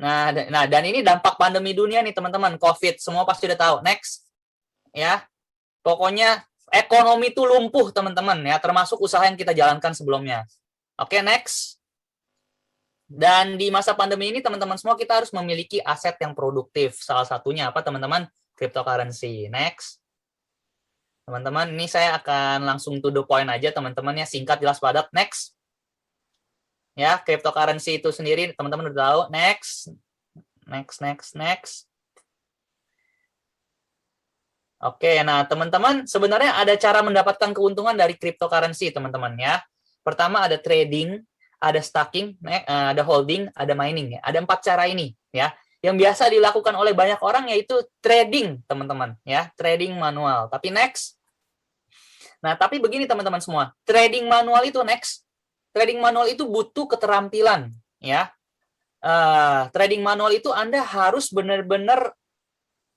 Nah, dan ini dampak pandemi dunia nih teman-teman, COVID, semua pasti udah tahu. Next, ya. Pokoknya ekonomi itu lumpuh teman-teman ya, termasuk usaha yang kita jalankan sebelumnya. Oke, next. Dan di masa pandemi ini teman-teman semua kita harus memiliki aset yang produktif. Salah satunya apa teman-teman? Cryptocurrency. Next. Teman-teman, ini saya akan langsung to the point aja teman-teman ya, singkat, jelas, padat. Next. Ya, cryptocurrency itu sendiri teman-teman udah tahu. Next. Next. Oke, nah teman-teman sebenarnya ada cara mendapatkan keuntungan dari cryptocurrency teman-teman ya. Pertama ada trading, ada staking, ada holding, ada mining ya. Ada 4 cara ini ya. Yang biasa dilakukan oleh banyak orang yaitu trading teman-teman ya, trading manual. Tapi next. Nah, tapi begini teman-teman semua, trading manual itu next. Trading manual itu butuh keterampilan ya. Trading manual itu Anda harus benar-benar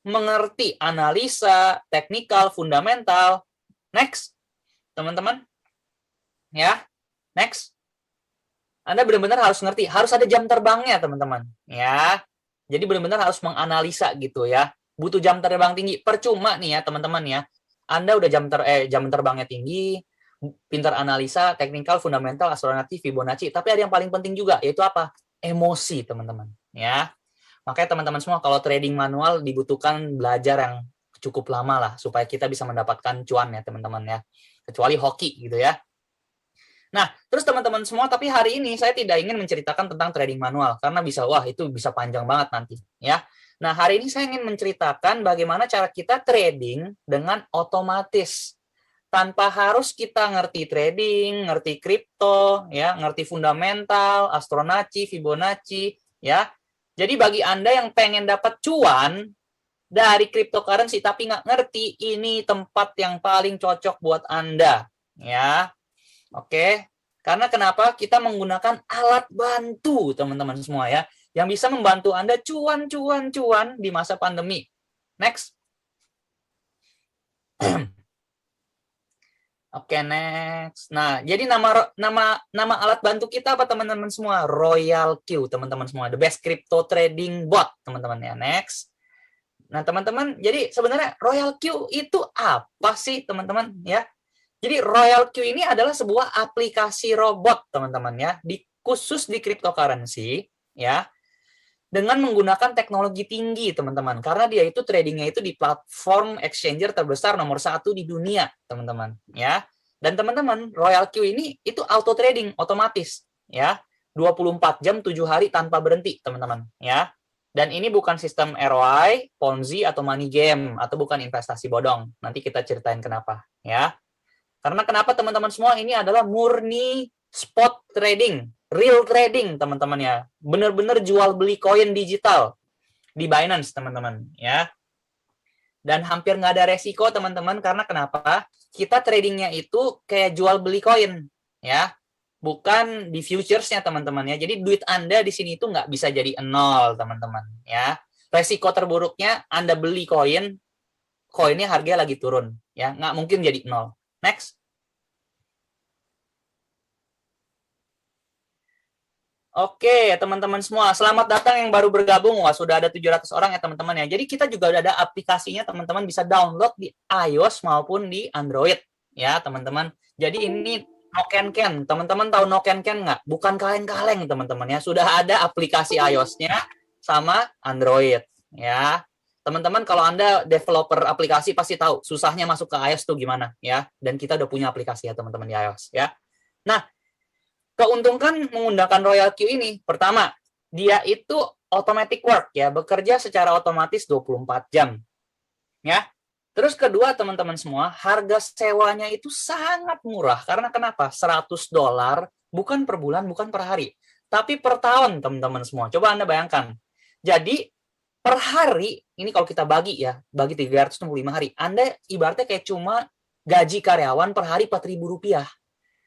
mengerti analisa, teknikal, fundamental. Next, teman-teman. Ya, next. Anda benar-benar harus ngerti, harus ada jam terbangnya, teman-teman. Ya, jadi benar-benar harus menganalisa gitu ya. Butuh jam terbang tinggi. Percuma nih ya, teman-teman ya. Anda udah jam terbangnya tinggi, pintar analisa, teknikal, fundamental, astronaut, Fibonacci. Tapi ada yang paling penting juga, yaitu apa? Emosi, teman-teman. Ya. Makanya teman-teman semua kalau trading manual dibutuhkan belajar yang cukup lama lah supaya kita bisa mendapatkan cuan ya teman-teman ya. Kecuali hoki gitu ya. Nah, terus teman-teman semua, tapi hari ini saya tidak ingin menceritakan tentang trading manual karena itu bisa panjang banget nanti ya. Nah, hari ini saya ingin menceritakan bagaimana cara kita trading dengan otomatis tanpa harus kita ngerti trading, ngerti kripto ya, ngerti fundamental, Fibonacci, Fibonacci ya. Jadi bagi Anda yang pengen dapat cuan dari cryptocurrency tapi nggak ngerti, ini tempat yang paling cocok buat Anda. Ya, oke. Karena kenapa? Kita menggunakan alat bantu, teman-teman semua ya. Yang bisa membantu Anda cuan di masa pandemi. Next. Oke, next. Nah, jadi nama alat bantu kita apa teman-teman semua? Royal Q, teman-teman semua. The best crypto trading bot, teman-teman ya. Next. Nah, teman-teman, jadi sebenarnya Royal Q itu apa sih, teman-teman ya? Jadi Royal Q ini adalah sebuah aplikasi robot, teman-teman ya, khusus di cryptocurrency ya. Dengan menggunakan teknologi tinggi, teman-teman. Karena dia itu tradingnya itu di platform exchanger terbesar nomor 1 di dunia, teman-teman. Ya. Dan teman-teman, Royal Q ini itu auto trading, otomatis. Ya. 24 jam, 7 hari tanpa berhenti, teman-teman. Ya. Dan ini bukan sistem ROI, Ponzi, atau money game, atau bukan investasi bodong. Nanti kita ceritain kenapa. Ya. Karena kenapa, teman-teman semua, ini adalah murni spot trading. Real trading, teman-teman ya. Benar-benar jual beli koin digital di Binance, teman-teman ya. Dan hampir nggak ada resiko, teman-teman, karena kenapa? Kita tradingnya itu kayak jual beli koin ya. Bukan di futures-nya, teman-teman ya. Jadi duit Anda di sini itu nggak bisa jadi nol, teman-teman ya. Resiko terburuknya Anda beli koinnya harganya lagi turun ya. Nggak mungkin jadi nol. Next. Oke, teman-teman semua, selamat datang yang baru bergabung. Wah, sudah ada 700 orang ya, teman-teman ya. Jadi kita juga udah ada aplikasinya, teman-teman bisa download di iOS maupun di Android ya, teman-teman. Jadi ini Nokenken. Teman-teman tahu Nokenken nggak? Bukan kaleng-kaleng, teman-teman ya. Sudah ada aplikasi iOS-nya sama Android ya. Teman-teman, kalau Anda developer aplikasi pasti tahu susahnya masuk ke iOS tuh gimana ya. Dan kita udah punya aplikasi ya, teman-teman, di iOS ya. Nah, keuntungan menggunakan Royal Q ini, pertama, dia itu automatic work ya, bekerja secara otomatis 24 jam. Ya. Terus kedua, teman-teman semua, harga sewanya itu sangat murah. Karena kenapa? $100 bukan per bulan, bukan per hari, tapi per tahun, teman-teman semua. Coba Anda bayangkan. Jadi per hari, ini kalau kita bagi ya, bagi 365 hari, Anda ibaratnya kayak cuma gaji karyawan per hari Rp4.000.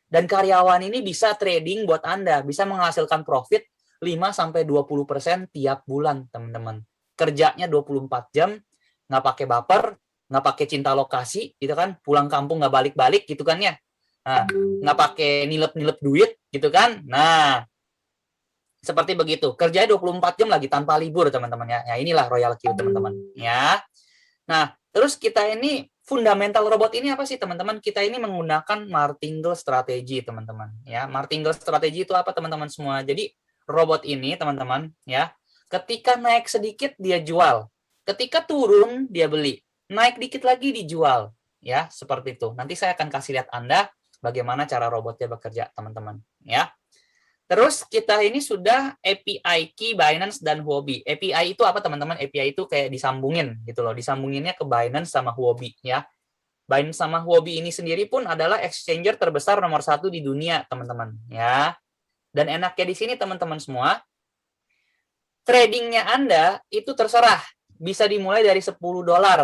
Dan karyawan ini bisa trading buat Anda, bisa menghasilkan profit 5-20% tiap bulan, teman-teman. Kerjanya 24 jam, nggak pakai baper, nggak pakai cinta lokasi, gitu kan? Pulang kampung nggak balik-balik, gitu kan ya? Nah, nggak pakai nilep-nilep duit, gitu kan? Nah, Seperti begitu. Kerjanya 24 jam lagi tanpa libur, teman-teman ya. Ya inilah Royal Queue, teman-teman ya. Nah, terus kita ini fundamental robot ini apa sih, teman-teman? Kita ini menggunakan martingale strategi, teman-teman ya. Martingale strategi itu apa, teman-teman semua? Jadi robot ini, teman-teman ya, ketika naik sedikit dia jual. Ketika turun dia beli. Naik dikit lagi dijual ya, seperti itu. Nanti saya akan kasih lihat Anda bagaimana cara robotnya bekerja, teman-teman ya. Terus kita ini sudah API Key, Binance, dan Huobi. API itu apa, teman-teman? API itu kayak disambungin gitu loh. Disambunginnya ke Binance sama Huobi ya. Binance sama Huobi ini sendiri pun adalah exchanger terbesar nomor 1 di dunia, teman-teman ya. Dan enaknya di sini, teman-teman semua, tradingnya Anda itu terserah. Bisa dimulai dari $10,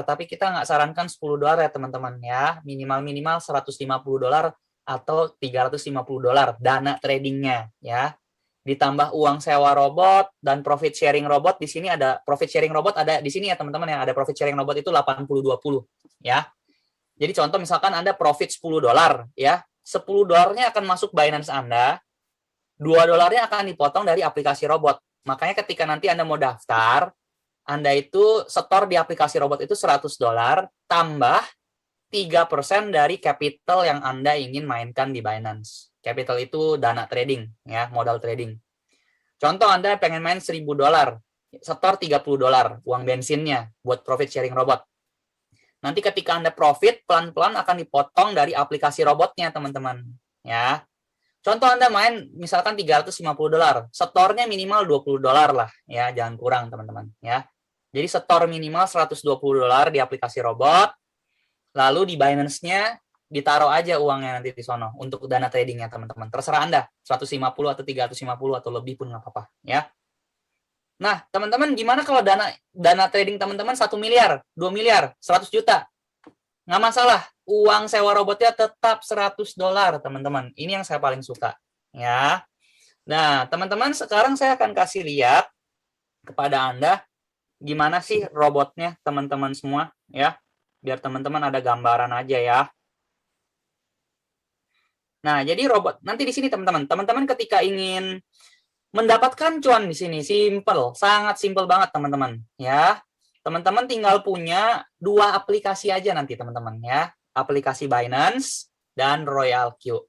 tapi kita nggak sarankan $10 ya, teman-teman ya. Minimal-minimal $150 atau $350 dana tradingnya ya. Ditambah uang sewa robot dan profit sharing robot. Di sini ada profit sharing robot, ada di sini ya, teman-teman ya. Ada profit sharing robot itu 80-20 ya. Jadi contoh misalkan Anda profit $10 ya. $10-nya akan masuk Binance Anda, $2-nya akan dipotong dari aplikasi robot. Makanya ketika nanti Anda mau daftar, Anda itu setor di aplikasi robot itu $100 tambah 3% dari capital yang Anda ingin mainkan di Binance. Capital itu dana trading, ya, modal trading. Contoh Anda pengen main $1.000, setor $30 uang bensinnya buat profit sharing robot. Nanti ketika Anda profit, pelan-pelan akan dipotong dari aplikasi robotnya, teman-teman. Ya. Contoh Anda main misalkan $350, setornya minimal $20 lah, ya, jangan kurang, teman-teman. Ya. Jadi setor minimal $120 di aplikasi robot. Lalu di Binance-nya ditaruh aja uangnya nanti di sono untuk dana tradingnya, teman-teman. Terserah Anda, 150 atau 350 atau lebih pun nggak apa-apa ya. Nah, teman-teman, gimana kalau dana trading teman-teman 1 miliar, 2 miliar, 100 juta? Nggak masalah, uang sewa robotnya tetap $100, teman-teman. Ini yang saya paling suka ya. Nah, teman-teman, sekarang saya akan kasih lihat kepada Anda gimana sih robotnya, teman-teman semua ya. Biar teman-teman ada gambaran aja ya. Nah, jadi robot nanti di sini, teman-teman. Teman-teman ketika ingin mendapatkan cuan di sini, simple, sangat simple banget, teman-teman. Ya, teman-teman tinggal punya 2 aplikasi aja nanti, teman-teman ya. Aplikasi Binance dan Royal Q.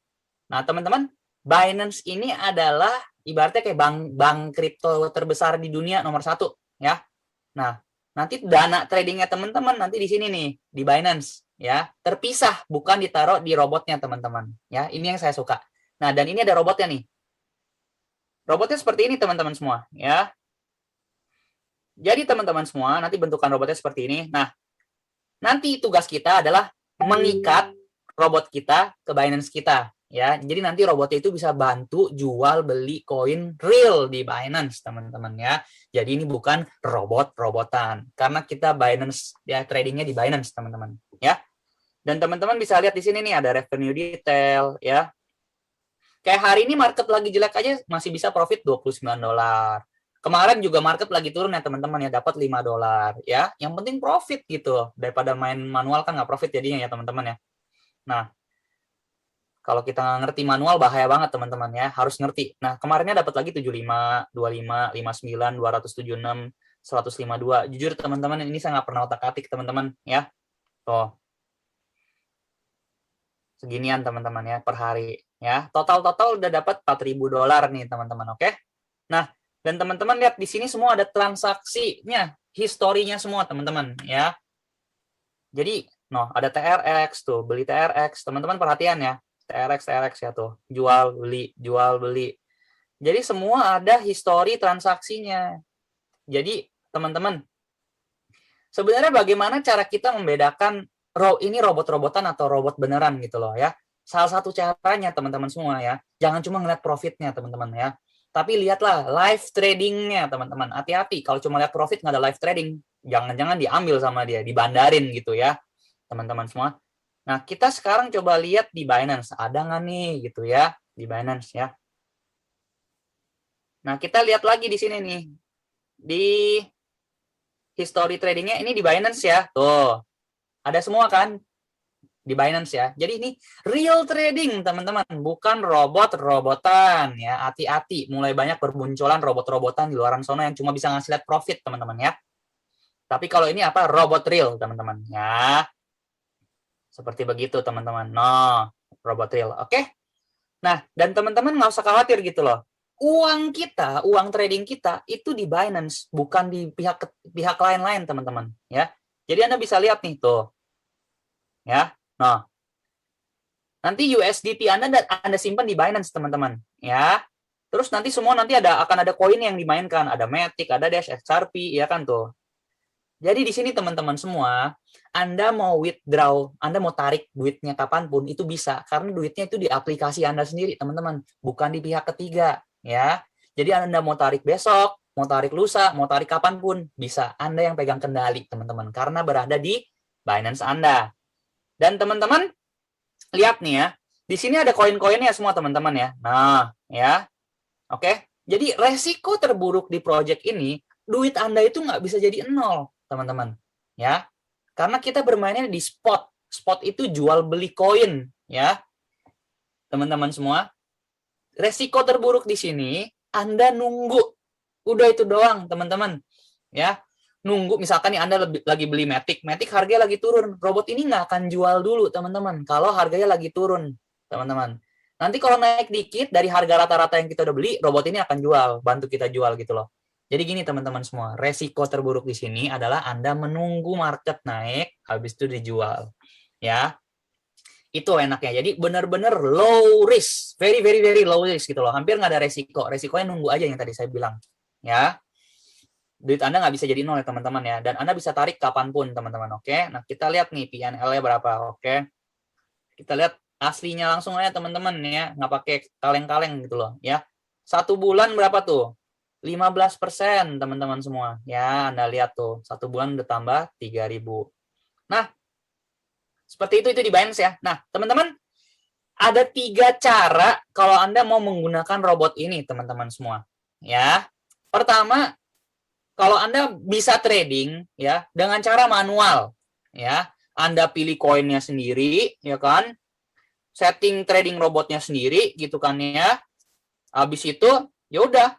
Nah, teman-teman, Binance ini adalah ibaratnya kayak bank kripto terbesar di dunia nomor 1 ya. Nah, nanti dana tradingnya teman-teman nanti di sini nih, di Binance ya, terpisah, bukan ditaruh di robotnya, teman-teman ya. Ini yang saya suka. Nah, dan ini ada robotnya nih. Robotnya seperti ini, teman-teman semua ya. Jadi teman-teman semua, nanti bentukan robotnya seperti ini. Nah, nanti tugas kita adalah mengikat robot kita ke Binance kita ya. Jadi nanti robotnya itu bisa bantu jual beli koin real di Binance, teman-teman ya. Jadi ini bukan robot-robotan karena kita Binance ya, tradingnya di Binance, teman-teman ya. Dan teman-teman bisa lihat di sini nih ada revenue detail ya. Kayak hari ini market lagi jelek aja masih bisa profit $29. Kemarin juga market lagi turun ya, teman-teman ya, dapat $5 ya. Yang penting profit gitu. Daripada main manual kan nggak profit jadinya ya, teman-teman ya. Nah, kalau kita nggak ngerti manual bahaya banget, teman-teman ya. Harus ngerti. Nah, kemarinnya dapat lagi 75, 25, 59, 276, 152. Jujur teman-teman, ini saya nggak pernah otak-atik, teman-teman ya. Tuh. Seginian, teman-teman ya, per hari ya. Total udah dapat $4.000 nih, teman-teman. Oke. Nah, dan teman-teman lihat di sini semua ada transaksinya, historinya semua, teman-teman ya. Jadi, ada TRX tuh, beli TRX. Teman-teman perhatian ya. TRX ya tuh, jual beli. Jadi semua ada histori transaksinya. Jadi, teman-teman, sebenarnya bagaimana cara kita membedakan ini robot-robotan atau robot beneran gitu loh ya. Salah satu caranya, teman-teman semua ya, jangan cuma ngeliat profitnya, teman-teman ya. Tapi lihatlah live tradingnya, teman-teman. Hati-hati, kalau cuma lihat profit nggak ada live trading, jangan-jangan diambil sama dia, dibandarin gitu ya, teman-teman semua. Nah, kita sekarang coba lihat di Binance, ada nggak nih gitu ya, di Binance ya. Nah, kita lihat lagi di sini nih, di history tradingnya ini di Binance ya, tuh, ada semua kan. di Binance ya. Jadi ini real trading, teman-teman, bukan robot-robotan ya. Hati-hati, mulai banyak bermunculan robot-robotan di luaran sana yang cuma bisa ngasih lihat profit, teman-teman ya. Tapi kalau ini apa? Robot real, teman-teman ya. Seperti begitu, teman-teman. No, robot real. Oke? Nah, dan teman-teman nggak usah khawatir gitu loh. Uang kita, uang trading kita itu di Binance, bukan di pihak lain-lain, teman-teman ya. Jadi Anda bisa lihat nih tuh. Ya. Nah, nanti USDT Anda simpan di Binance, teman-teman ya. Terus nanti semua akan ada koin yang dimainkan, ada Matic, ada Dash, XRP, ya kan tuh. Jadi di sini teman-teman semua, Anda mau withdraw, Anda mau tarik duitnya kapanpun itu bisa, karena duitnya itu di aplikasi Anda sendiri, teman-teman, bukan di pihak ketiga, ya. Jadi Anda mau tarik besok, mau tarik lusa, mau tarik kapanpun bisa. Anda yang pegang kendali, teman-teman, karena berada di Binance Anda. Dan teman-teman lihat nih ya, di sini ada koin-koinnya semua, teman-teman ya. Nah, ya, oke. Jadi resiko terburuk di project ini, duit Anda itu nggak bisa jadi nol, teman-teman ya, karena kita bermainnya di spot. Spot itu jual beli koin ya, teman-teman semua. Resiko terburuk di sini Anda nunggu, udah itu doang, teman-teman ya. Nunggu, misalkan nih Anda lagi beli Matic harganya lagi turun, robot ini nggak akan jual dulu, teman-teman, kalau harganya lagi turun, teman-teman. Nanti kalau naik dikit dari harga rata-rata yang kita udah beli, robot ini akan jual, bantu kita jual gitu loh. Jadi gini teman-teman semua, resiko terburuk di sini adalah Anda menunggu market naik, habis itu dijual. Ya, itu enaknya. Jadi benar-benar low risk, very very very low risk gitu loh. Hampir nggak ada resiko. Resikonya nunggu aja yang tadi saya bilang. Ya, duit Anda nggak bisa jadi nol ya teman-teman ya. Dan Anda bisa tarik kapanpun teman-teman. Oke, nah kita lihat nih PNL-nya berapa. Oke, kita lihat aslinya langsung aja teman-teman ya, nggak pakai kaleng-kaleng gitu loh ya. 1 bulan berapa tuh? 15% teman-teman semua ya. Anda lihat tuh, 1 bulan udah tambah 3.000. Nah, seperti itu di Binance ya. Nah, teman-teman, ada 3 cara kalau Anda mau menggunakan robot ini, teman-teman semua ya. Pertama, kalau Anda bisa trading ya dengan cara manual ya. Anda pilih koinnya sendiri ya kan, setting trading robotnya sendiri gitu kan ya. Habis itu ya udah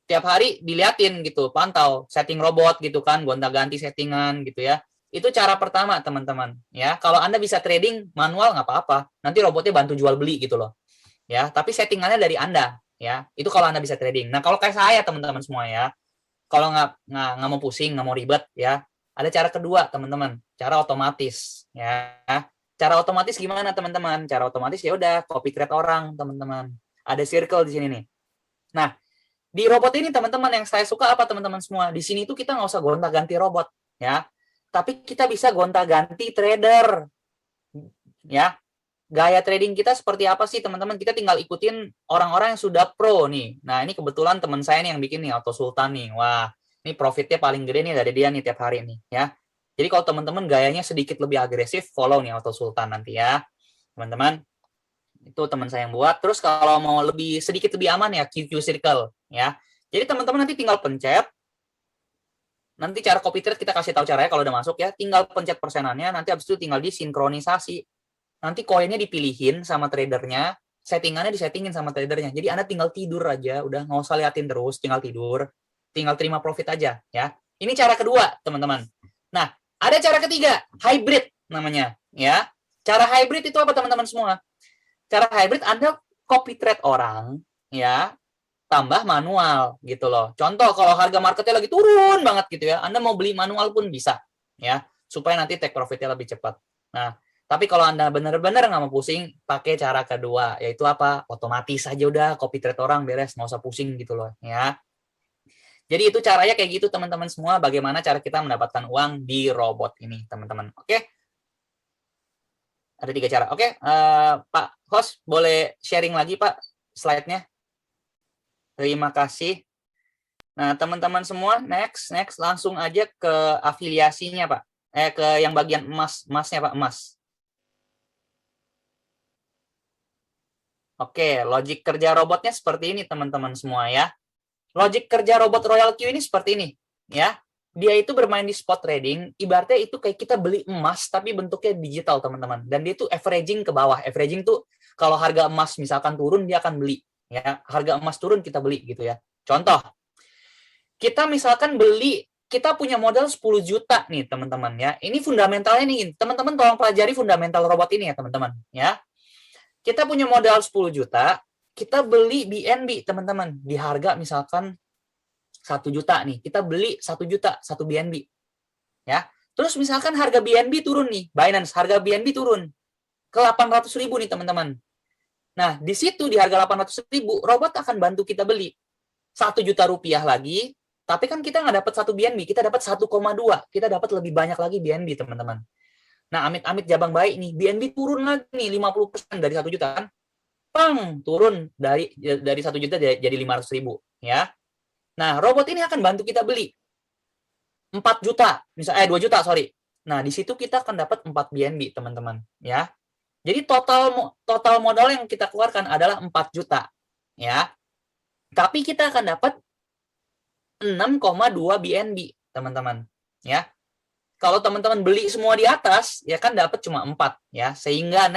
tiap hari diliatin gitu, pantau setting robot gitu kan, gonta-ganti settingan gitu ya. Itu cara pertama, teman-teman ya. Kalau Anda bisa trading manual nggak apa-apa, nanti robotnya bantu jual beli gitu loh ya. Tapi settingannya dari Anda ya. Itu kalau Anda bisa trading. Nah, kalau kayak saya teman-teman semua ya, kalau nggak mau pusing, nggak mau ribet ya, ada cara kedua, teman-teman, cara otomatis ya. Cara otomatis gimana, teman-teman? Cara otomatis ya udah copy create orang, teman-teman. Ada circle di sini nih. Nah, di robot ini teman-teman yang saya suka apa, teman-teman semua? Di sini tuh kita nggak usah gonta-ganti robot ya, tapi kita bisa gonta-ganti trader ya. Gaya trading kita seperti apa sih, teman-teman? Kita tinggal ikutin orang-orang yang sudah pro nih. Nah, ini kebetulan teman saya nih yang bikin nih, Auto Sultan nih. Wah, ini profitnya paling gede nih dari dia nih tiap hari nih ya. Jadi kalau teman-teman gayanya sedikit lebih agresif, follow nih Auto Sultan nanti ya, teman-teman. Itu teman saya yang buat. Terus kalau mau sedikit lebih aman ya, QQ Circle ya. Jadi teman-teman nanti tinggal pencet. Nanti cara copy trade kita kasih tahu caranya kalau udah masuk ya. Tinggal pencet persenannya, nanti habis itu tinggal disinkronisasi. Nanti koinnya dipilihin sama tradernya, settingannya disettingin sama tradernya. Jadi Anda tinggal tidur aja, udah nggak usah liatin terus, tinggal tidur, tinggal terima profit aja ya. Ini cara kedua, teman-teman. Nah, ada cara ketiga, hybrid namanya ya. Cara hybrid itu apa, teman-teman semua? Cara hybrid Anda copy trade orang ya, tambah manual gitu loh. Contoh kalau harga marketnya lagi turun banget gitu ya, Anda mau beli manual pun bisa ya, supaya nanti take profitnya lebih cepat. Nah, tapi kalau Anda benar-benar nggak mau pusing, pakai cara kedua, yaitu apa? Otomatis aja udah, copy trade orang beres, nggak usah pusing gitu loh ya. Jadi itu caranya kayak gitu, teman-teman semua, bagaimana cara kita mendapatkan uang di robot ini, teman-teman. Oke? Ada 3 cara. Oke, Pak host, boleh sharing lagi, Pak, slide-nya? Terima kasih. Nah, teman-teman semua, next, langsung aja ke afiliasinya, Pak. Ke yang bagian emasnya, Pak, emas. Oke, logik kerja robotnya seperti ini, teman-teman semua ya. Logik kerja robot Royal Q ini seperti ini, ya. dia itu bermain di spot trading, ibaratnya itu kayak kita beli emas tapi bentuknya digital, teman-teman. Dan dia itu averaging ke bawah. Averaging tuh kalau harga emas misalkan turun, dia akan beli. Ya, harga emas turun kita beli gitu ya. Contoh, kita misalkan beli, kita punya modal 10 juta nih, teman-teman ya. Ini fundamentalnya nih, teman-teman tolong pelajari fundamental robot ini ya, teman-teman ya. Kita punya modal 10 juta, kita beli BNB, teman-teman, di harga misalkan 1 juta nih, kita beli 1 juta, 1 BNB. Ya. Terus misalkan harga BNB turun nih, Binance, harga BNB turun ke 800.000 nih, teman-teman. Nah, di situ di harga 800.000, robot akan bantu kita beli 1 juta rupiah lagi, tapi kan kita nggak dapat 1 BNB, kita dapat 1,2. Kita dapat lebih banyak lagi BNB, teman-teman. Nah, amit-amit jabang baik nih, BNB turun lagi nih 50% dari 1 juta kan. Pang, turun dari 1 juta jadi 500.000 ya. Nah, robot ini akan bantu kita beli 4 juta, misalnya 2 juta, sorry. Nah, di situ kita akan dapat 4 BNB, teman-teman, ya. Jadi total modal yang kita keluarkan adalah 4 juta, ya. Tapi kita akan dapat 6,2 BNB, teman-teman, ya. Kalau teman-teman beli semua di atas, ya kan dapat cuma 4, ya. Sehingga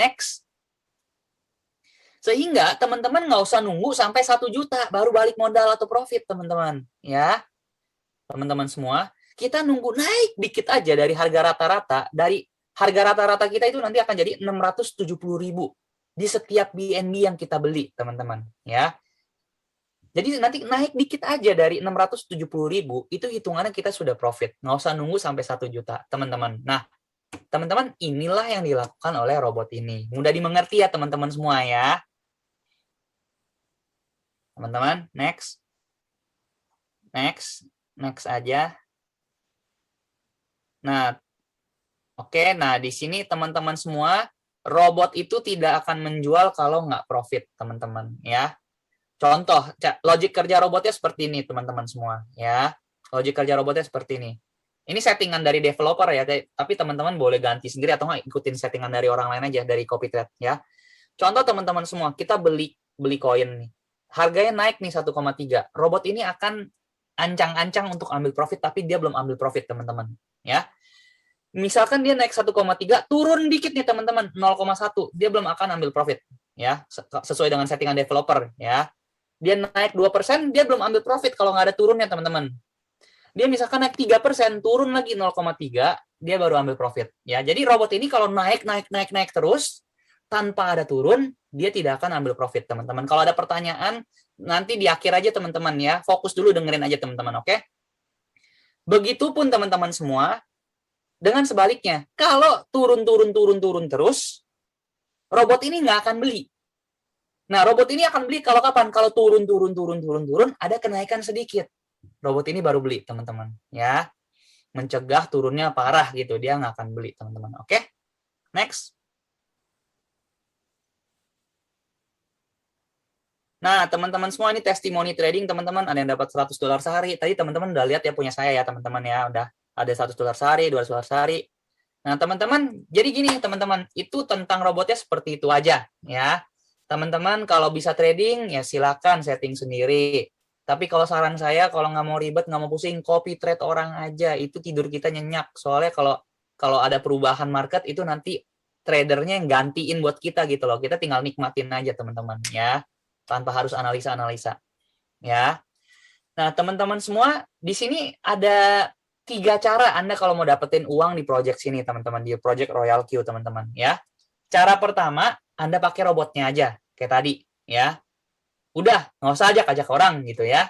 teman-teman nggak usah nunggu sampai 1 juta baru balik modal atau profit, teman-teman, ya. Teman-teman semua, kita nunggu naik dikit aja dari harga rata-rata kita itu nanti akan jadi 670.000 di setiap BNB yang kita beli, teman-teman, ya. Jadi nanti naik dikit aja dari 670.000, itu hitungannya kita sudah profit. Nggak usah nunggu sampai 1 juta, teman-teman. Nah, teman-teman, inilah yang dilakukan oleh robot ini. Mudah dimengerti ya, teman-teman semua ya. Teman-teman, next. Next aja. Nah, oke, nah di sini teman-teman semua, robot itu tidak akan menjual kalau nggak profit, teman-teman, ya. Contoh, logik kerja robotnya seperti ini, teman-teman semua, ya. Logik kerja robotnya seperti ini. Ini settingan dari developer ya, tapi teman-teman boleh ganti sendiri atau nggak ikutin settingan dari orang lain aja, dari CopyTrade, ya. Contoh teman-teman semua, kita beli koin nih. Harganya naik nih 1,3. Robot ini akan ancang-ancang untuk ambil profit, tapi dia belum ambil profit, teman-teman, ya. Misalkan dia naik 1,3, turun dikit nih teman-teman, 0,1, dia belum akan ambil profit, ya, sesuai dengan settingan developer, ya. Dia naik 2%, dia belum ambil profit kalau nggak ada turunnya, teman-teman. Dia misalkan naik 3%, turun lagi 0,3, dia baru ambil profit, ya. Jadi robot ini kalau naik terus, tanpa ada turun, dia tidak akan ambil profit, teman-teman. Kalau ada pertanyaan, nanti di akhir aja, teman-teman, ya. Fokus dulu, dengerin aja, teman-teman, oke? Begitupun, teman-teman semua, dengan sebaliknya, kalau turun terus, robot ini nggak akan beli. Nah, robot ini akan beli kalau kapan? Kalau turun, ada kenaikan sedikit. Robot ini baru beli, teman-teman. Ya, mencegah turunnya parah gitu. Dia nggak akan beli, teman-teman. Oke? Next. Nah, teman-teman semua, ini testimoni trading, teman-teman. Ada yang dapat $100 sehari. Tadi teman-teman udah lihat ya punya saya ya, teman-teman ya. Udah ada $100 sehari, $200 sehari. Nah, teman-teman, jadi gini, teman-teman, itu tentang robotnya seperti itu aja, ya. Teman-teman, kalau bisa trading, ya silakan setting sendiri. Tapi kalau saran saya, kalau nggak mau ribet, nggak mau pusing, copy trade orang aja. Itu tidur kita nyenyak. Soalnya kalau ada perubahan market, itu nanti tradernya yang gantiin buat kita gitu loh. Kita tinggal nikmatin aja, teman-teman, ya. Tanpa harus analisa-analisa, ya. Nah, teman-teman semua, di sini ada 3 cara Anda kalau mau dapetin uang di project sini, teman-teman, di project Royal Q, teman-teman, ya. Cara pertama, Anda pakai robotnya aja, kayak tadi, ya. Udah, nggak usah ajak orang, gitu ya.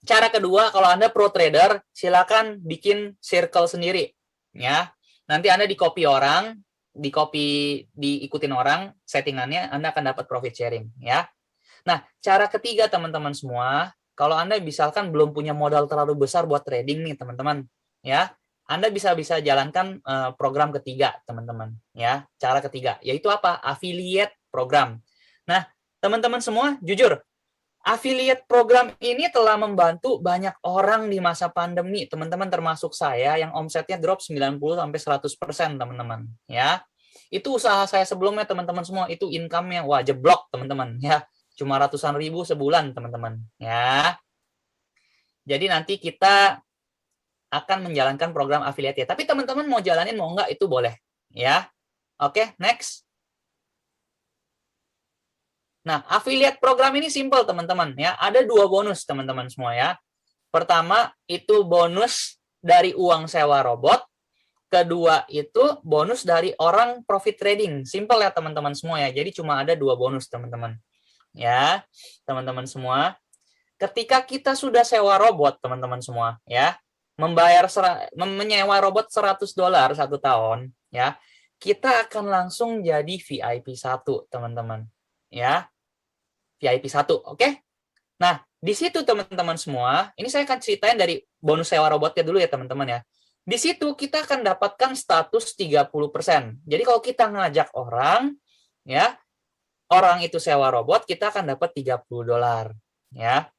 Cara kedua, kalau Anda pro trader, silakan bikin circle sendiri, ya. Nanti Anda di-copy orang, diikutin orang, settingannya, Anda akan dapat profit sharing, ya. Nah, cara ketiga, teman-teman semua, kalau Anda misalkan belum punya modal terlalu besar buat trading nih, teman-teman, ya, Anda bisa jalankan program ketiga, teman-teman, ya. Cara ketiga, yaitu apa? Affiliate program. Nah, teman-teman semua, jujur, affiliate program ini telah membantu banyak orang di masa pandemi, teman-teman, termasuk saya yang omsetnya drop 90-100%, teman-teman, ya. Itu usaha saya sebelumnya, teman-teman semua, itu income-nya, wah, jeblok, teman-teman, ya. Cuma ratusan ribu sebulan, teman-teman, ya. Jadi nanti kita akan menjalankan program affiliate ya. Tapi teman-teman mau jalanin mau enggak itu boleh ya. Oke, next. Nah, affiliate program ini simple teman-teman ya. Ada 2 bonus teman-teman semua ya. Pertama itu bonus dari uang sewa robot. Kedua itu bonus dari orang profit trading. Simple ya teman-teman semua ya. Jadi cuma ada 2 bonus teman-teman. Ya, teman-teman semua. Ketika kita sudah sewa robot teman-teman semua ya, menyewa robot $100 1 tahun ya, kita akan langsung jadi VIP 1 teman-teman. Ya. VIP 1, oke? Nah, di situ teman-teman semua, ini saya akan ceritain dari bonus sewa robotnya dulu ya teman-teman ya. Di situ kita akan dapatkan status 30%. Jadi kalau kita ngajak orang, ya, orang itu sewa robot, kita akan dapat $30. Ya.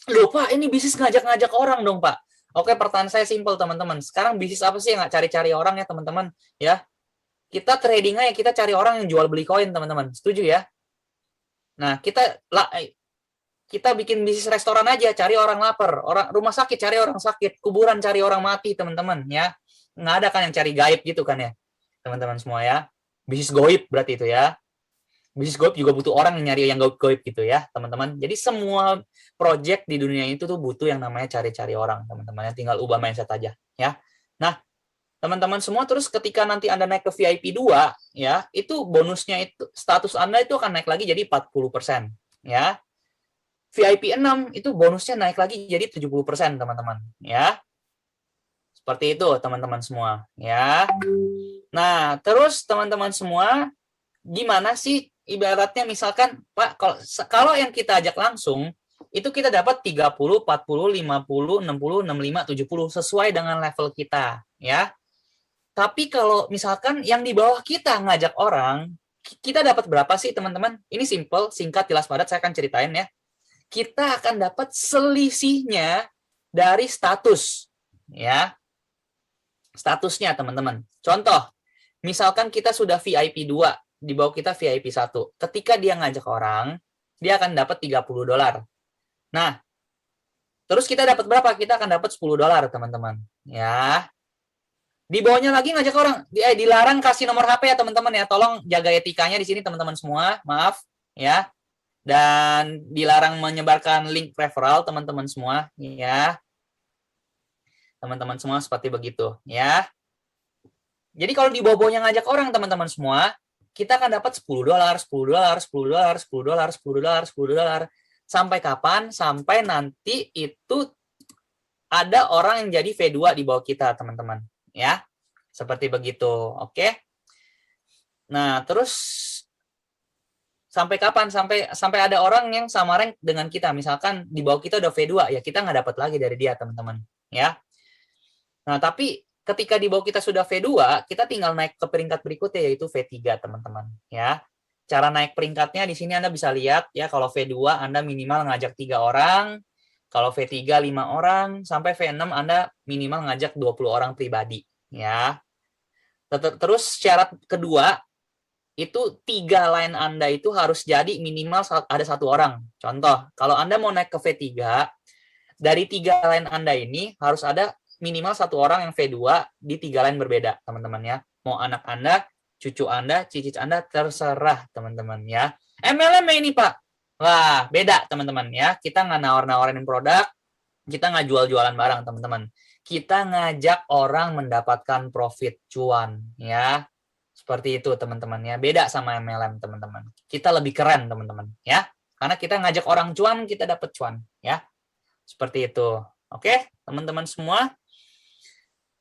Loh Pak, ini bisnis ngajak-ngajak orang dong Pak. Oke, pertanyaan saya simpel teman-teman. Sekarang bisnis apa sih yang nggak cari-cari orang ya teman-teman? Ya, kita trading aja, kita cari orang yang jual beli koin teman-teman. Setuju ya? Nah, kita bikin bisnis restoran aja, cari orang lapar, orang rumah sakit cari orang sakit, kuburan cari orang mati, teman-teman ya. Nggak ada kan yang cari gaib gitu kan ya, teman-teman semua ya. Bisnis goib berarti itu ya. Bisnis goib juga butuh orang yang nyari yang goib gitu ya, teman-teman. Jadi semua project di dunia itu tuh butuh yang namanya cari-cari orang, teman-teman. Tinggal ubah mindset aja ya. Nah, teman-teman semua, terus ketika nanti Anda naik ke VIP 2 ya, itu bonusnya itu status Anda itu akan naik lagi jadi 40% ya. VIP 6 itu bonusnya naik lagi jadi 70% teman-teman ya. Seperti itu teman-teman semua ya. Nah, terus teman-teman semua gimana sih ibaratnya misalkan Pak kalau yang kita ajak langsung itu kita dapat 30, 40, 50, 60, 65, 70 sesuai dengan level kita ya. Tapi kalau misalkan yang di bawah kita ngajak orang, kita dapat berapa sih teman-teman? Ini simple, singkat, jelas padat, saya akan ceritain ya. Kita akan dapat selisihnya dari status ya, statusnya teman-teman. Contoh, misalkan kita sudah VIP 2, di bawah kita VIP 1. Ketika dia ngajak orang, dia akan dapat $30. Nah, terus kita dapat berapa? Kita akan dapat $10 teman-teman ya. Di bawahnya lagi ngajak orang, dilarang kasih nomor HP ya teman-teman ya. Tolong jaga etikanya di sini teman-teman semua, maaf ya. Dan dilarang menyebarkan link referral teman-teman semua ya. Teman-teman semua seperti begitu ya. Jadi kalau di bawah-bawahnya ngajak orang teman-teman semua, kita akan dapat $10, $10, $10, $10, $10, $10. Sampai kapan? Sampai nanti itu ada orang yang jadi V2 di bawah kita, teman-teman. Ya. Seperti begitu. Oke. Nah, terus sampai kapan? Sampai ada orang yang sama rank dengan kita. Misalkan di bawah kita udah V2, ya kita nggak dapat lagi dari dia, teman-teman. Ya. Nah, tapi ketika di bawah kita sudah V2, kita tinggal naik ke peringkat berikutnya, yaitu V3, teman-teman. Ya. Cara naik peringkatnya di sini Anda bisa lihat, ya, kalau V2 Anda minimal ngajak 3 orang, kalau V3 5 orang, sampai V6 Anda minimal ngajak 20 orang pribadi. Ya. Terus syarat kedua, itu 3 line Anda itu harus jadi minimal ada 1 orang. Contoh, kalau Anda mau naik ke V3, dari 3 line Anda ini harus ada minimal 1 orang yang V2 di 3 line berbeda, teman-teman ya. Mau anak Anda, cucu Anda, cicit Anda, terserah, teman-teman ya. MLM ini, Pak. Wah, beda, teman-teman ya. Kita nggak nawar-nawarin produk, kita nggak jual-jualan barang, teman-teman. Kita ngajak orang mendapatkan profit cuan ya. Seperti itu teman-teman ya. Beda sama MLM teman-teman. Kita lebih keren teman-teman ya. Karena kita ngajak orang cuan, kita dapat cuan ya. Seperti itu. Oke, teman-teman semua.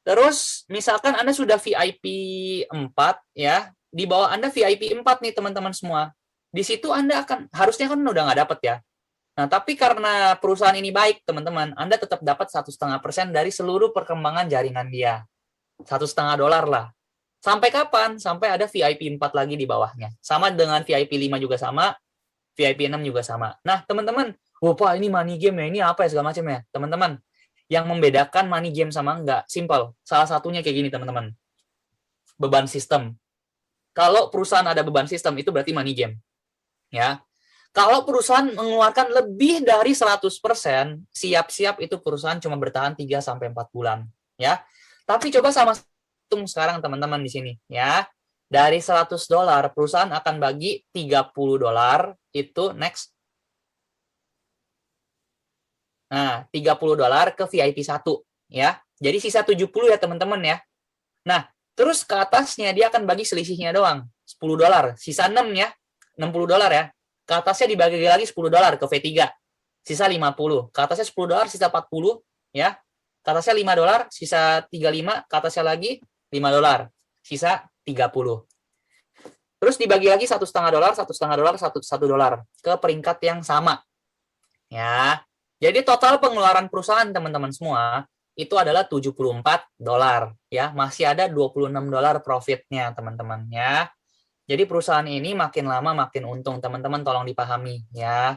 Terus misalkan Anda sudah VIP 4 ya. Di bawah Anda VIP 4 nih teman-teman semua. Di situ Anda harusnya kan udah nggak dapat ya. Nah, tapi karena perusahaan ini baik, teman-teman, Anda tetap dapat 1,5% dari seluruh perkembangan jaringan dia. $1,5 lah. Sampai kapan? Sampai ada VIP 4 lagi di bawahnya. Sama dengan VIP 5 juga sama, VIP 6 juga sama. Nah, teman-teman, Pak, ini money game ya, ini apa ya segala macam ya. Teman-teman, yang membedakan money game sama enggak, simple. Salah satunya kayak gini, teman-teman. Beban sistem. Kalau perusahaan ada beban sistem, itu berarti money game. Ya. Kalau perusahaan mengeluarkan lebih dari 100%, siap-siap itu perusahaan cuma bertahan 3-4 bulan. ya. Tapi coba sama hitung sekarang teman-teman di sini, ya. Dari $100, perusahaan akan bagi $30 itu next. Nah, $30 ke VIP 1, ya. Jadi sisa 70 ya teman-teman ya. Nah, terus ke atasnya dia akan bagi selisihnya doang, $10. Sisa 6 ya. $60 ya. Ke atasnya dibagi lagi $10 ke V3. Sisa 50. Ke atasnya $10, sisa 40 ya. Ke atasnya $5, sisa 35, ke atasnya lagi $5, sisa 30. Terus dibagi lagi $1,5, $1,5, $1 ke peringkat yang sama. Ya. Jadi total pengeluaran perusahaan teman-teman semua itu adalah $74 ya. Masih ada $26 profitnya teman-teman ya. Jadi perusahaan ini makin lama makin untung, teman-teman tolong dipahami ya.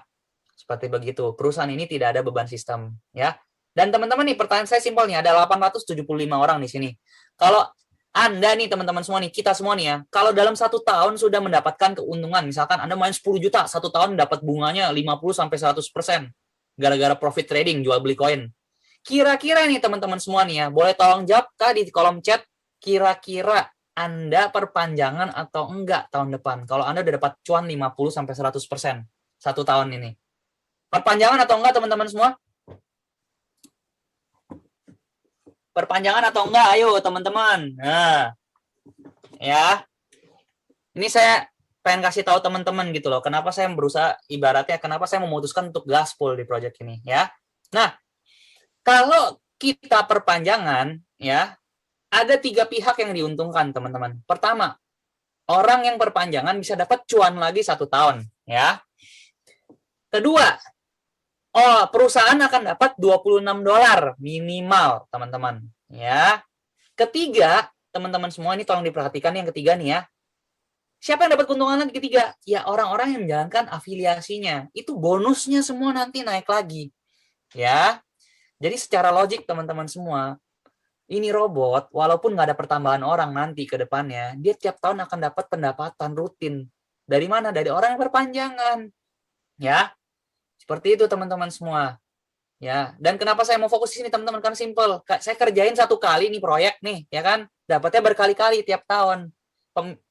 Seperti begitu. Perusahaan ini tidak ada beban sistem ya. Dan teman-teman nih, pertanyaan saya simpel nih, ada 875 orang di sini. Kalau Anda nih teman-teman semua nih, kita semua nih ya, kalau dalam 1 tahun sudah mendapatkan keuntungan, misalkan Anda main 10 juta, 1 tahun dapat bunganya 50-100% gara-gara profit trading, jual beli koin. Kira-kira nih teman-teman semua nih ya, boleh tolong jawab Kak di kolom chat, kira-kira Anda perpanjangan atau enggak tahun depan? Kalau Anda udah dapat cuan 50-100% 1 tahun ini. Perpanjangan atau enggak teman-teman semua? Perpanjangan atau enggak? Ayo teman-teman. Nah, ya. Ini saya pengen kasih tahu teman-teman gitu loh. Kenapa saya berusaha, ibaratnya kenapa saya memutuskan untuk gaspol di project ini ya. Nah, kalau kita perpanjangan ya, ada 3 pihak yang diuntungkan teman-teman. Pertama, orang yang perpanjangan bisa dapat cuan lagi 1 tahun ya. Kedua, perusahaan akan dapat $26 minimal teman-teman ya. Ketiga, teman-teman semua ini tolong diperhatikan yang ketiga nih ya. Siapa yang dapat keuntungan lagi ketiga? Ya orang-orang yang menjalankan afiliasinya. Itu bonusnya semua nanti naik lagi. Ya. Jadi secara logik teman-teman semua, ini robot walaupun nggak ada pertambahan orang nanti ke depannya, dia tiap tahun akan dapat pendapatan rutin. Dari mana? Dari orang yang berpanjangan. Ya. Seperti itu teman-teman semua. Ya, dan kenapa saya mau fokus di sini teman-teman? Kan simple. Saya kerjain 1 kali nih proyek nih, ya kan? Dapatnya berkali-kali tiap tahun.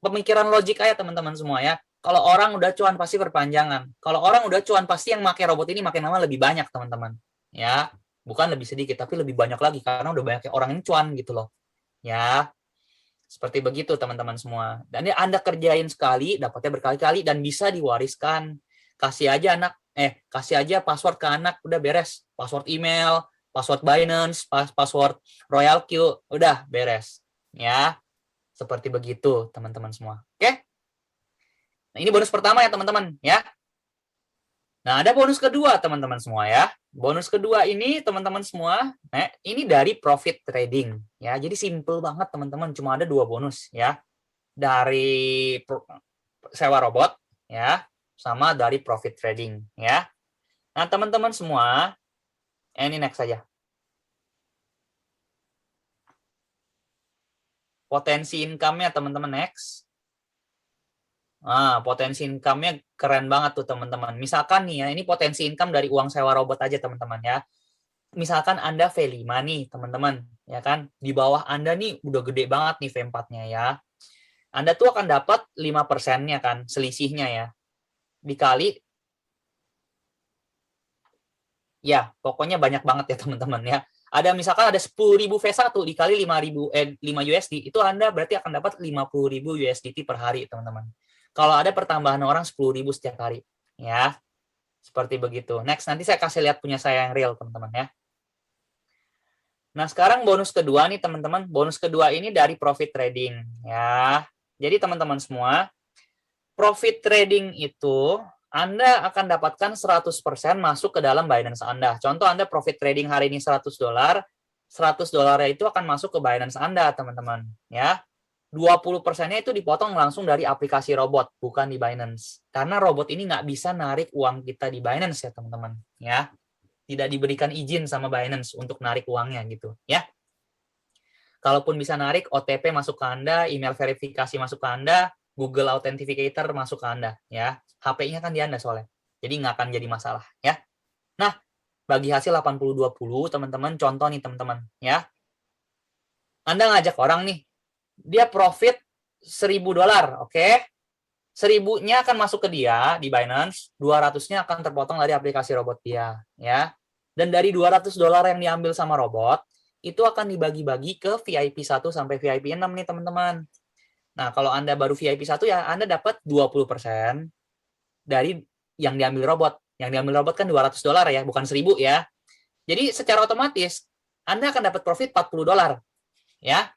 Pemikiran logik aja teman-teman semua ya. Kalau orang udah cuan pasti perpanjangan. Kalau orang udah cuan pasti yang pakai robot ini makin lama lebih banyak teman-teman. Ya, bukan lebih sedikit tapi lebih banyak lagi karena udah banyak orang ini cuan gitu loh. Ya, seperti begitu teman-teman semua. Dan Anda kerjain sekali, dapatnya berkali-kali dan bisa diwariskan. Kasih aja password ke anak, udah beres. Password email, password Binance, password Royal Q, udah beres. Ya, seperti begitu teman-teman semua. Oke? Nah, ini bonus pertama ya teman-teman ya. Nah, ada bonus kedua teman-teman semua ya. Bonus kedua ini teman-teman semua, ini dari profit trading ya. Jadi simple banget teman-teman, cuma ada 2 bonus ya. Dari sewa robot ya, sama dari profit trading ya. Nah, teman-teman semua, ini next saja. Potensi income-nya teman-teman next. Nah, potensi income-nya keren banget tuh teman-teman. Misalkan nih ya, ini potensi income dari uang sewa robot aja teman-teman ya. Misalkan Anda V5 nih teman-teman, ya kan? Di bawah Anda nih udah gede banget nih V4-nya ya. Anda tuh akan dapat 5%-nya kan, selisihnya ya. Dikali, ya pokoknya banyak banget ya teman-teman ya. Ada misalkan ada 10.000 V1 dikali 5 USD, itu Anda berarti akan dapat 50.000 USDT per hari teman-teman. Kalau ada pertambahan orang 10.000 setiap hari. Ya, seperti begitu. Next, nanti saya kasih lihat punya saya yang real teman-teman ya. Nah, sekarang bonus kedua nih teman-teman. Bonus kedua ini dari profit trading ya. Jadi teman-teman semua, profit trading itu Anda akan dapatkan 100% masuk ke dalam Binance Anda. Contoh Anda profit trading hari ini $100, $100 itu akan masuk ke Binance Anda, teman-teman ya. 20%-nya itu dipotong langsung dari aplikasi robot, bukan di Binance. Karena robot ini nggak bisa narik uang kita di Binance ya, teman-teman ya. Tidak diberikan izin sama Binance untuk narik uangnya gitu ya. Kalaupun bisa narik, OTP masuk ke Anda, email verifikasi masuk ke Anda, Google Authenticator masuk ke Anda ya. HP-nya kan di Anda soalnya. Jadi nggak akan jadi masalah ya. Nah, bagi hasil 80-20 teman-teman, contoh nih teman-teman ya. Anda ngajak orang nih, dia profit $1.000, oke? 1.000-nya akan masuk ke dia di Binance, 200-nya akan terpotong dari aplikasi robot dia, ya. Dan dari $200 yang diambil sama robot, itu akan dibagi-bagi ke VIP 1 sampai VIP 6 nih, teman-teman. Nah, kalau Anda baru VIP 1 ya, Anda dapat 20% dari yang diambil robot. Yang diambil robot kan $200 ya, bukan 1.000 ya. Jadi secara otomatis Anda akan dapat profit $40, ya.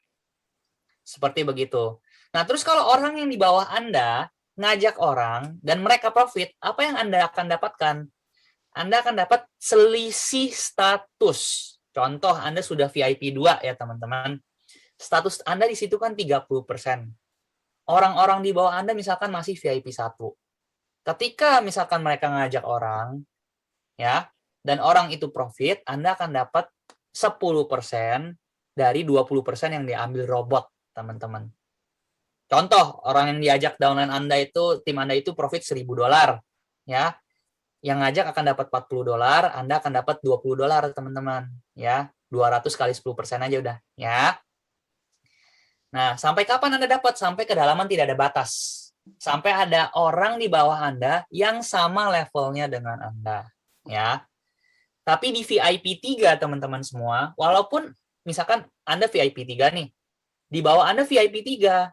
Seperti begitu. Nah, terus kalau orang yang di bawah Anda ngajak orang dan mereka profit, apa yang Anda akan dapatkan? Anda akan dapat selisih status. Contoh, Anda sudah VIP 2 ya, teman-teman. Status Anda di situ kan 30%. Orang-orang di bawah Anda misalkan masih VIP 1. Ketika misalkan mereka ngajak orang, ya, dan orang itu profit, Anda akan dapat 10% dari 20% yang diambil robot, teman-teman. Contoh, orang yang diajak downline Anda itu, tim Anda itu profit $1.000, ya. Yang ngajak akan dapat $40, Anda akan dapat $20, teman-teman, ya. 200 kali 10% aja udah, ya. Nah, sampai kapan Anda dapat? Sampai kedalaman tidak ada batas. Sampai ada orang di bawah Anda yang sama levelnya dengan Anda, ya. Tapi di VIP 3, teman-teman semua, walaupun misalkan Anda VIP 3 nih, di bawah Anda VIP 3,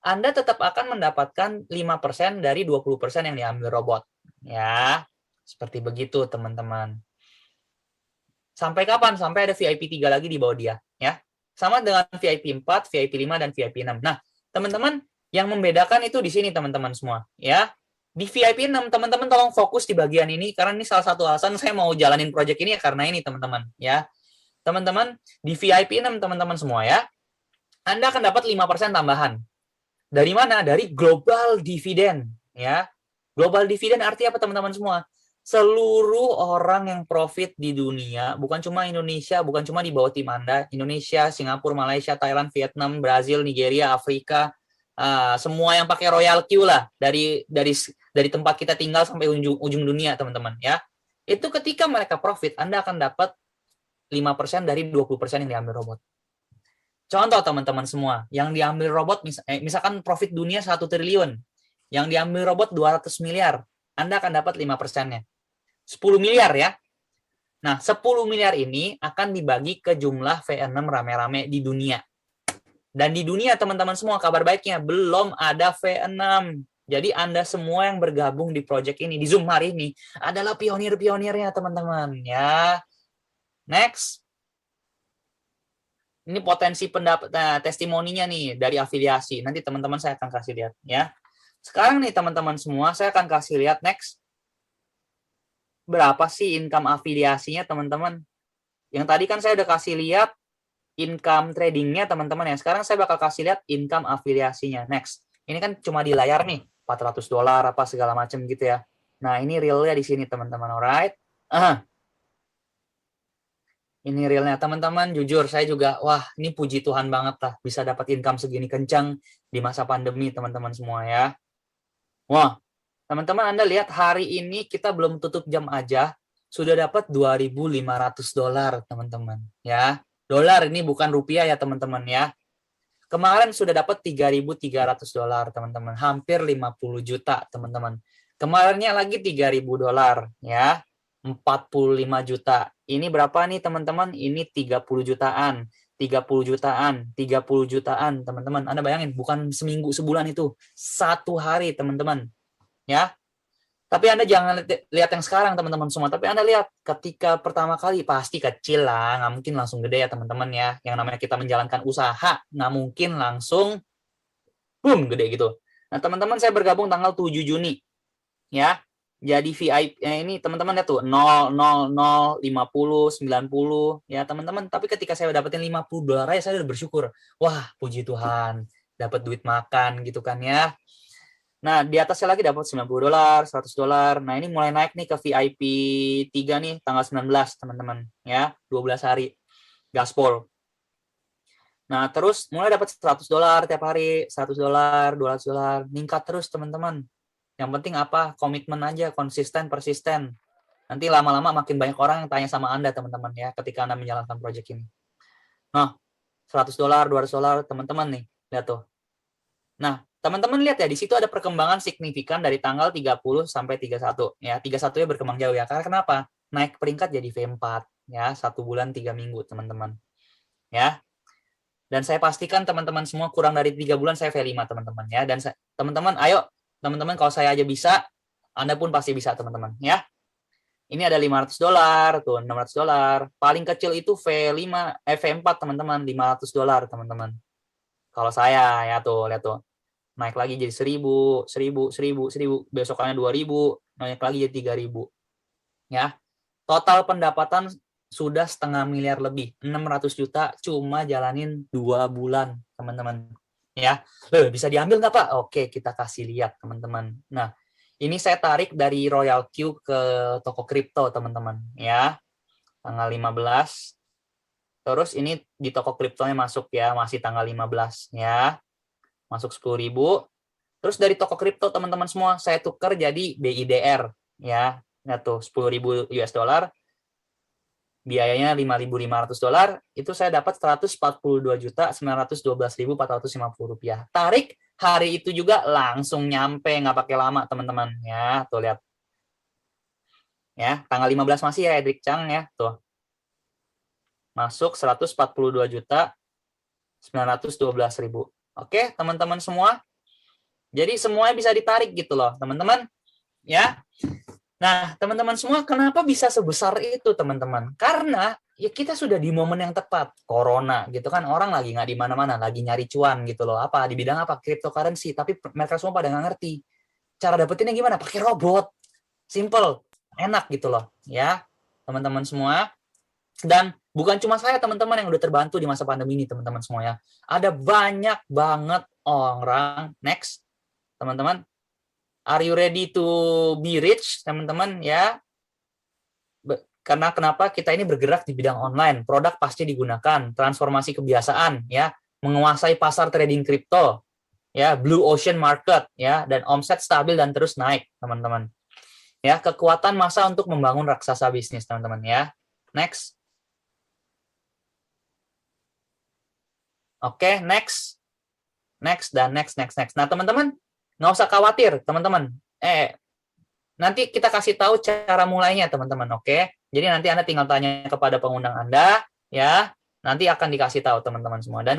Anda tetap akan mendapatkan 5% dari 20% yang diambil robot. Ya, seperti begitu, teman-teman. Sampai kapan? Sampai ada VIP 3 lagi di bawah dia. Ya, sama dengan VIP 4, VIP 5, dan VIP 6. Nah, teman-teman, yang membedakan itu di sini, teman-teman semua. Ya, di VIP 6, teman-teman tolong fokus di bagian ini, karena ini salah satu alasan saya mau jalanin project ini, ya karena ini, teman-teman. Ya, teman-teman, di VIP 6, teman-teman semua ya, Anda akan dapat 5% tambahan. Dari mana? Dari global dividend, ya. Global dividend artinya apa, teman-teman semua? Seluruh orang yang profit di dunia, bukan cuma Indonesia, bukan cuma di bawah tim Anda, Indonesia, Singapura, Malaysia, Thailand, Vietnam, Brazil, Nigeria, Afrika, semua yang pakai Royal Queue lah, dari tempat kita tinggal sampai ujung dunia, teman-teman, ya. Itu ketika mereka profit, Anda akan dapat 5% dari 20% yang diambil robot. Contoh, teman-teman semua, yang diambil robot, misalkan profit dunia 1 triliun, yang diambil robot 200 miliar, Anda akan dapat 5%-nya. 10 miliar ya. Nah, 10 miliar ini akan dibagi ke jumlah V6 rame-rame di dunia. Dan di dunia, teman-teman semua, kabar baiknya, belum ada V6. Jadi Anda semua yang bergabung di project ini, di Zoom hari ini, adalah pionir-pionirnya, teman-teman. Ya. Next. Ini potensi pendapat, testimoninya nih dari afiliasi. Nanti teman-teman saya akan kasih lihat ya. Sekarang nih teman-teman semua, saya akan kasih lihat next. Berapa sih income afiliasinya, teman-teman? Yang tadi kan saya udah kasih lihat income tradingnya, teman-teman ya. Sekarang saya bakal kasih lihat income afiliasinya. Next. Ini kan cuma di layar nih, $400 apa segala macam gitu ya. Nah, ini realnya di sini, teman-teman. Alright. Ini realnya, teman-teman. Jujur, saya juga, wah, ini puji Tuhan banget lah. Bisa dapat income segini kencang di masa pandemi, teman-teman semua ya. Wah, teman-teman, Anda lihat hari ini kita belum tutup jam aja, sudah dapat $2.500, teman-teman. Ya, dolar ini bukan rupiah ya, teman-teman ya. Kemarin sudah dapat $3.300, teman-teman. Hampir 50 juta, teman-teman. Kemarinnya lagi $3.000, ya. 45 juta. Ini berapa nih, teman-teman? Ini 30 jutaan. 30 jutaan, 30 jutaan, teman-teman. Anda bayangin, bukan seminggu, sebulan itu. 1 hari, teman-teman. Ya. Tapi Anda jangan lihat yang sekarang, teman-teman semua. Tapi Anda lihat, ketika pertama kali, pasti kecil lah. Nggak mungkin langsung gede ya, teman-teman ya. Yang namanya kita menjalankan usaha, nggak mungkin langsung, boom, gede gitu. Nah, teman-teman, saya bergabung tanggal 7 Juni. Ya. Jadi VIP ini teman-teman lihat tuh 0, 0, 0, 50, 90 ya teman-teman. Tapi ketika saya dapetin $50 ya saya udah bersyukur. Wah, puji Tuhan, dapat duit makan gitu kan ya. Nah, di atasnya lagi dapat $90, $100. Nah, ini mulai naik nih ke VIP 3 nih tanggal 19, teman-teman ya. 12 hari. Gaspol. Nah, terus mulai dapat $100 tiap hari, $100, $200, meningkat terus, teman-teman. Yang penting apa? Komitmen aja, konsisten, persisten. Nanti lama-lama makin banyak orang yang tanya sama Anda, teman-teman ya, ketika Anda menjalankan proyek ini. Nah, $100, $200, teman-teman nih. Lihat tuh. Nah, teman-teman lihat ya, di situ ada perkembangan signifikan dari tanggal 30 sampai 31. Ya, 31-nya berkembang jauh ya. Karena kenapa? Naik peringkat jadi V4. Ya, 1 bulan 3 minggu, teman-teman. Ya. Dan saya pastikan teman-teman semua kurang dari 3 bulan saya V5, teman-teman. Ya, dan teman-teman, ayo, teman-teman, kalau saya aja bisa, Anda pun pasti bisa, teman-teman. Ya. Ini ada $500, tuh $600. Paling kecil itu V4, teman-teman, $500, teman-teman. Kalau saya, ya tuh, lihat tuh. Naik lagi jadi 1.000, 1.000, 1.000, 1.000, besokannya 2.000, naik lagi jadi 3.000. Ya. Total pendapatan sudah setengah miliar lebih, 600 juta cuma jalanin 2 bulan, teman-teman. Ya. Bisa diambil nggak, Pak? Oke, kita kasih lihat, teman-teman. Nah, ini saya tarik dari Royal Q ke toko kripto, teman-teman. Ya. Tanggal 15. Terus ini di toko kriptonya masuk ya, masih tanggal 15 ya. Masuk 10.000. Terus dari toko kripto teman-teman semua saya tukar jadi BIDR ya. Nah tuh 10.000 US dollar. Biayanya $5.500, itu saya dapat Rp142.912.450. Tarik hari itu juga langsung nyampe, nggak pakai lama, teman-teman. Ya, tuh lihat. Ya, tanggal 15 masih ya, Edric Chang ya, tuh. Masuk 142.912.000. Oke, teman-teman semua. Jadi semuanya bisa ditarik gitu loh, teman-teman. Ya. Nah, teman-teman semua, kenapa bisa sebesar itu, teman-teman? Karena ya kita sudah di momen yang tepat, corona gitu kan, orang lagi nggak di mana-mana, lagi nyari cuan gitu loh. Apa di bidang apa? Cryptocurrency. Tapi mereka semua pada nggak ngerti. Cara dapetinnya gimana? Pakai robot. Simple, enak gitu loh, ya, teman-teman semua. Dan bukan cuma saya, teman-teman, yang udah terbantu di masa pandemi ini, teman-teman semua ya. Ada banyak banget orang. Next, teman-teman. Are you ready to be rich, teman-teman ya? Karena kenapa kita ini bergerak di bidang online, produk pasti digunakan, transformasi kebiasaan ya, menguasai pasar trading kripto ya, blue ocean market ya, dan omset stabil dan terus naik, teman-teman. Ya, kekuatan masa untuk membangun raksasa bisnis, teman-teman ya. Next. Oke, next. Next dan next. Nah, teman-teman, nggak usah khawatir, teman-teman. Nanti kita kasih tahu cara mulainya, teman-teman, oke? Jadi nanti Anda tinggal tanya kepada pengundang Anda, ya. Nanti akan dikasih tahu, teman-teman semua. Dan